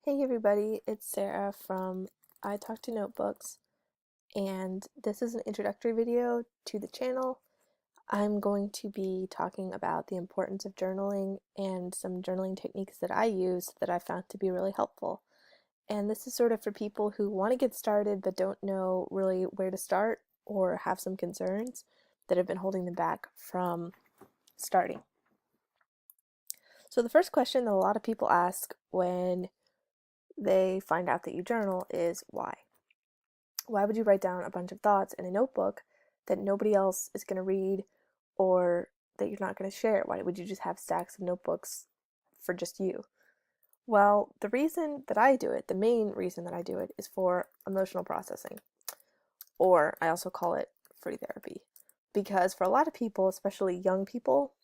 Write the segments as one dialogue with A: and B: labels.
A: Hey everybody, it's Sarah from I Talk to Notebooks, and this is an introductory video to the channel. I'm going to be talking about the importance of journaling and some journaling techniques that I use that I found to be really helpful. And this is sort of for people who want to get started but don't know really where to start or have some concerns that have been holding them back from starting. So the first question that a lot of people ask when they find out that you journal is why? Why would you write down a bunch of thoughts in a notebook that nobody else is going to read or that you're not going to share? Why would you just have stacks of notebooks for just you? Well, the reason that I do it, the main reason that I do it, is for emotional processing, or I also call it free therapy. Because for a lot of people, especially young people,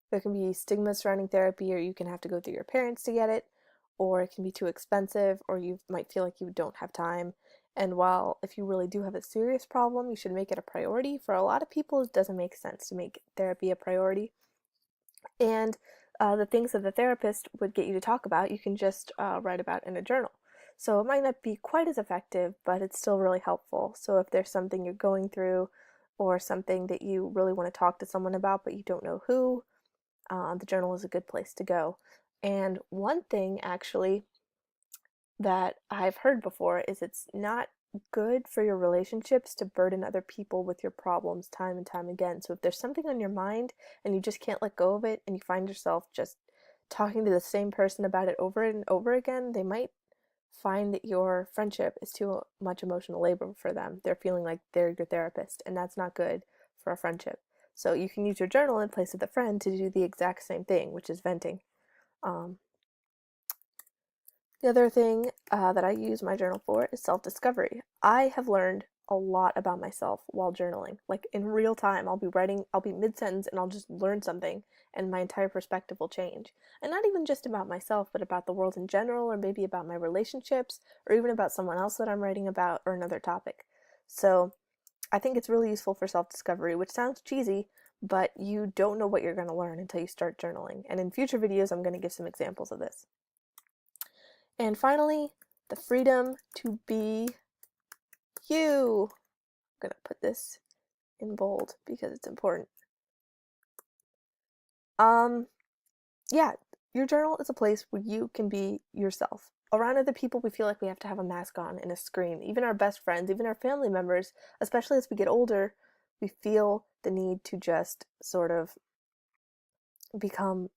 A: there can be stigma surrounding therapy, or you can have to go through your parents to get it, or it can be too expensive, or you might feel like you don't have time. And while if you really do have a serious problem, you should make it a priority, for a lot of people, it doesn't make sense to make therapy a priority. And the things that the therapist would get you to talk about, you can just write about in a journal. So it might not be quite as effective, but it's still really helpful. So if there's something you're going through or something that you really want to talk to someone about, but you don't know who, the journal is a good place to go. And one thing actually that I've heard before is it's not good for your relationships to burden other people with your problems time and time again. So if there's something on your mind and you just can't let go of it and you find yourself just talking to the same person about it over and over again, they might find that your friendship is too much emotional labor for them. They're feeling like they're your therapist, and that's not good for a friendship. So you can use your journal in place of the friend to do the exact same thing, which is venting. Um, the other thing that I use my journal for is self-discovery. I have learned a lot about myself while journaling. Like in real time, I'll be writing, I'll be mid-sentence and I'll just learn something and my entire perspective will change. And not even just about myself, but about the world in general, or maybe about my relationships, or even about someone else that I'm writing about, or another topic. So I think it's really useful for self-discovery, which sounds cheesy, but you don't know what you're going to learn until you start journaling. And in future videos, I'm going to give some examples of this. And finally, the freedom to be you. I'm going to put this in bold because it's important. Um, yeah, your journal is a place where you can be yourself. Around other people, we feel like we have to have a mask on and a screen. Even our best friends, even our family members, especially as we get older, we feel the need to just sort of become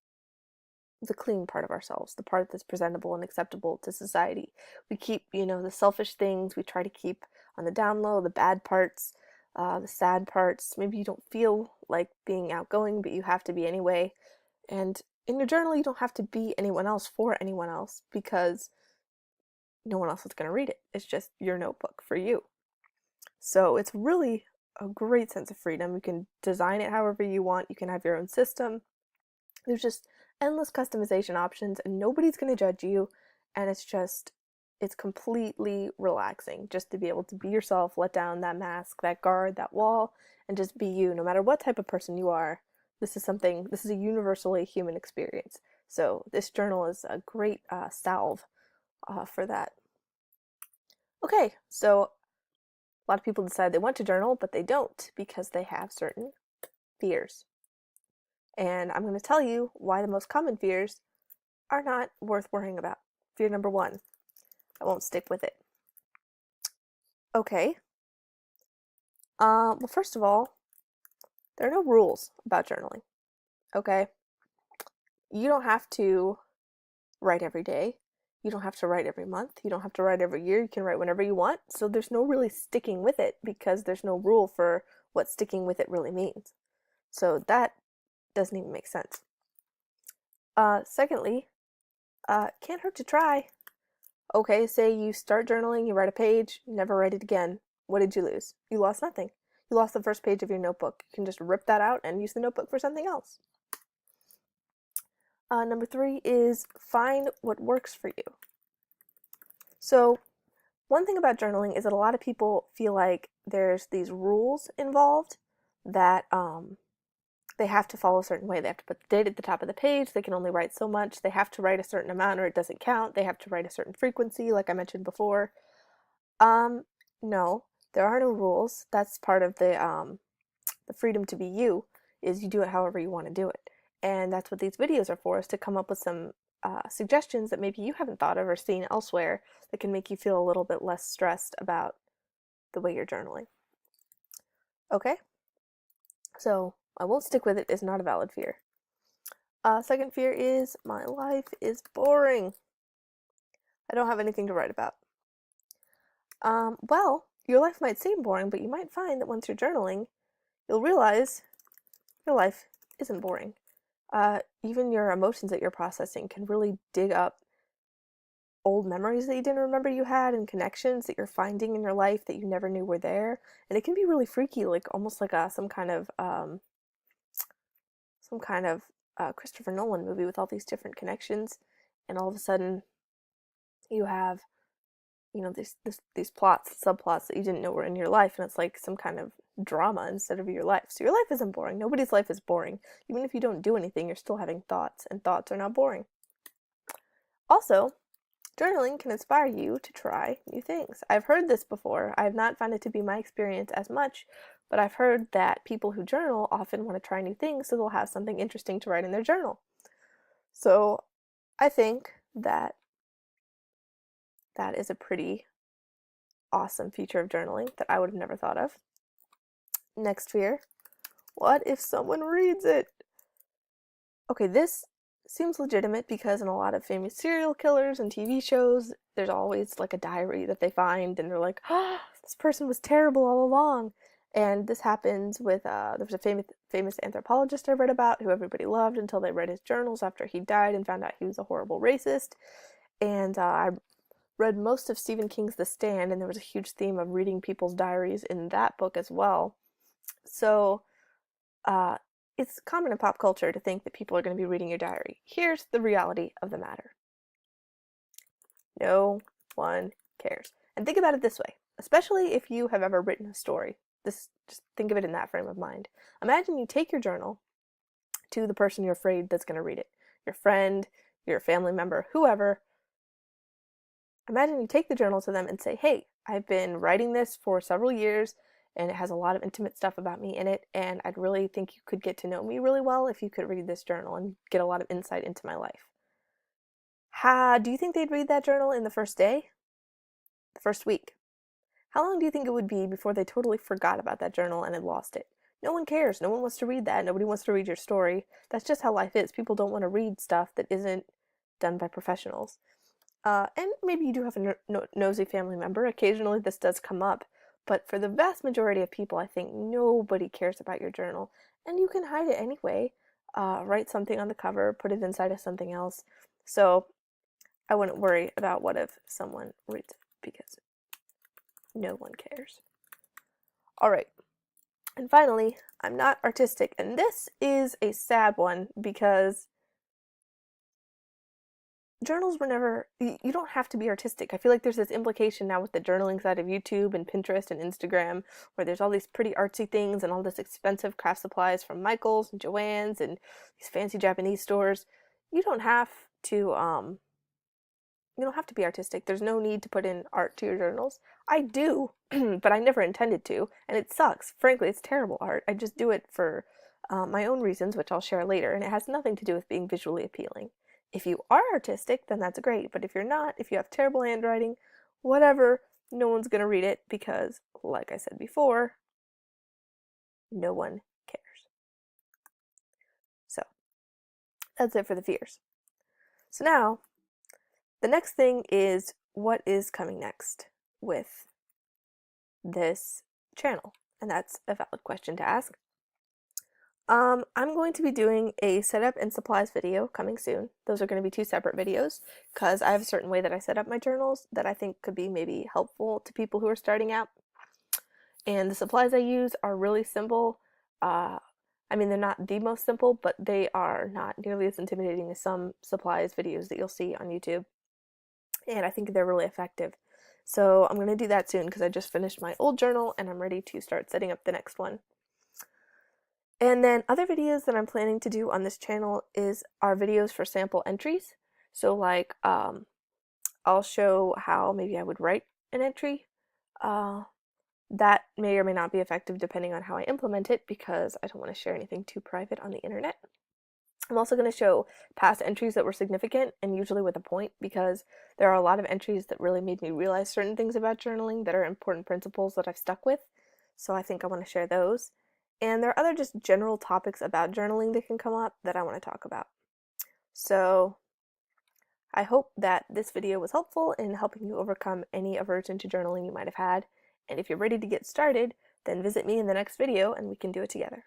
A: the clean part of ourselves, the part that's presentable and acceptable to society. We keep, the selfish things, we try to keep on the down low, the bad parts, the sad parts. Maybe you don't feel like being outgoing, but you have to be anyway. And in your journal, you don't have to be anyone else for anyone else because no one else is going to read it. It's just your notebook for you. So it's really a great sense of freedom. You can design it however you want, you can have your own system. There's just endless customization options and nobody's going to judge you, and it's completely relaxing just to be able to be yourself, let down that mask, that guard, that wall, and just be you no matter what type of person you are. This is a universally human experience. So this journal is a great salve for that. Okay, so a lot of people decide they want to journal, but they don't because they have certain fears. And I'm going to tell you why the most common fears are not worth worrying about. Fear number one, I won't stick with it. Okay. Well, first of all, there are no rules about journaling. Okay. You don't have to write every day. You don't have to write every month. You don't have to write every year. You can write whenever you want. So there's no really sticking with it because there's no rule for what sticking with it really means. So that doesn't even make sense. Secondly, can't hurt to try. Okay, say you start journaling, you write a page, never write it again. What did you lose? You lost nothing. You lost the first page of your notebook. You can just rip that out and use the notebook for something else. Number three is find what works for you. So, one thing about journaling is that a lot of people feel like there's these rules involved that they have to follow a certain way. They have to put the date at the top of the page. They can only write so much. They have to write a certain amount or it doesn't count. They have to write a certain frequency, like I mentioned before. Um, no, there are no rules. That's part of the freedom to be you, is you do it however you want to do it. And that's what these videos are for, is to come up with some suggestions that maybe you haven't thought of or seen elsewhere that can make you feel a little bit less stressed about the way you're journaling. Okay? So, I won't stick with it is not a valid fear. Second fear is my life is boring. I don't have anything to write about. Well, your life might seem boring, but you might find that once you're journaling, you'll realize your life isn't boring. Even your emotions that you're processing can really dig up old memories that you didn't remember you had and connections that you're finding in your life that you never knew were there. And it can be really freaky, like almost like some kind of Christopher Nolan movie with all these different connections, and all of a sudden you have, these plots, subplots that you didn't know were in your life, and it's like some kind of drama instead of your life. So your life isn't boring. Nobody's life is boring. Even if you don't do anything, you're still having thoughts, and thoughts are not boring. Also, journaling can inspire you to try new things. I've heard this before. I have not found it to be my experience as much, but I've heard that people who journal often want to try new things, so they'll have something interesting to write in their journal. So I think that that is a pretty awesome feature of journaling that I would have never thought of. Next fear, what if someone reads it? Okay, this seems legitimate because in a lot of famous serial killers and TV shows, there's always like a diary that they find and they're like, oh, this person was terrible all along. And this happens with, there was a famous anthropologist I read about who everybody loved until they read his journals after he died and found out he was a horrible racist. And I read most of Stephen King's The Stand, and there was a huge theme of reading people's diaries in that book as well. So, it's common in pop culture to think that people are going to be reading your diary. Here's the reality of the matter. No one cares. And think about it this way, especially if you have ever written a story. Just think of it in that frame of mind. Imagine you take your journal to the person you're afraid that's going to read it. Your friend, your family member, whoever. Imagine you take the journal to them and say, hey, I've been writing this for several years and it has a lot of intimate stuff about me in it, and I'd really think you could get to know me really well if you could read this journal and get a lot of insight into my life. Do you think they'd read that journal in the first day? The first week? How long do you think it would be before they totally forgot about that journal and had lost it? No one cares. No one wants to read that. Nobody wants to read your story. That's just how life is. People don't want to read stuff that isn't done by professionals. And maybe you do have a nosy family member. Occasionally this does come up. But for the vast majority of people, I think nobody cares about your journal. And you can hide it anyway. Write something on the cover, put it inside of something else. So I wouldn't worry about what if someone reads it, because no one cares. All right. And finally, I'm not artistic. And this is a sad one because journals were never, you don't have to be artistic. I feel like there's this implication now with the journaling side of YouTube and Pinterest and Instagram, where there's all these pretty artsy things and all this expensive craft supplies from Michael's and Joann's and these fancy Japanese stores. You don't have to be artistic. There's no need to put in art to your journals. I do, but I never intended to, and it sucks. Frankly, it's terrible art. I just do it for my own reasons, which I'll share later, and it has nothing to do with being visually appealing. If you are artistic, then that's great, but if you're not, if you have terrible handwriting, whatever, no one's gonna read it because, like I said before, no one cares. So, that's it for the fears. So now, the next thing is, what is coming next with this channel? And that's a valid question to ask. I'm going to be doing a setup and supplies video coming soon. Those are going to be two separate videos because I have a certain way that I set up my journals that I think could be maybe helpful to people who are starting out. And the supplies I use are really simple. I mean, they're not the most simple, but they are not nearly as intimidating as some supplies videos that you'll see on YouTube. And I think they're really effective. So I'm going to do that soon because I just finished my old journal and I'm ready to start setting up the next one. And then other videos that I'm planning to do on this channel are videos for sample entries. So like I'll show how maybe I would write an entry. That may or may not be effective depending on how I implement it because I don't want to share anything too private on the internet. I'm also going to show past entries that were significant and usually with a point because there are a lot of entries that really made me realize certain things about journaling that are important principles that I've stuck with. So I think I want to share those. And there are other just general topics about journaling that can come up that I want to talk about. So I hope that this video was helpful in helping you overcome any aversion to journaling you might have had. And if you're ready to get started, then visit me in the next video and we can do it together.